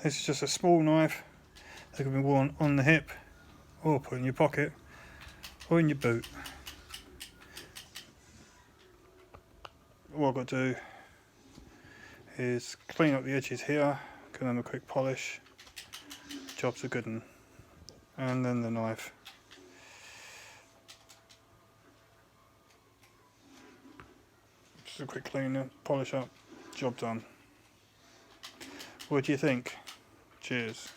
This is just a small knife that can be worn on the hip or put in your pocket or in your boot. What I've got to do is clean up the edges here, give them a quick polish, job's a good one, and then the knife. Just a quick clean, polish up, job done. What do you think? Cheers.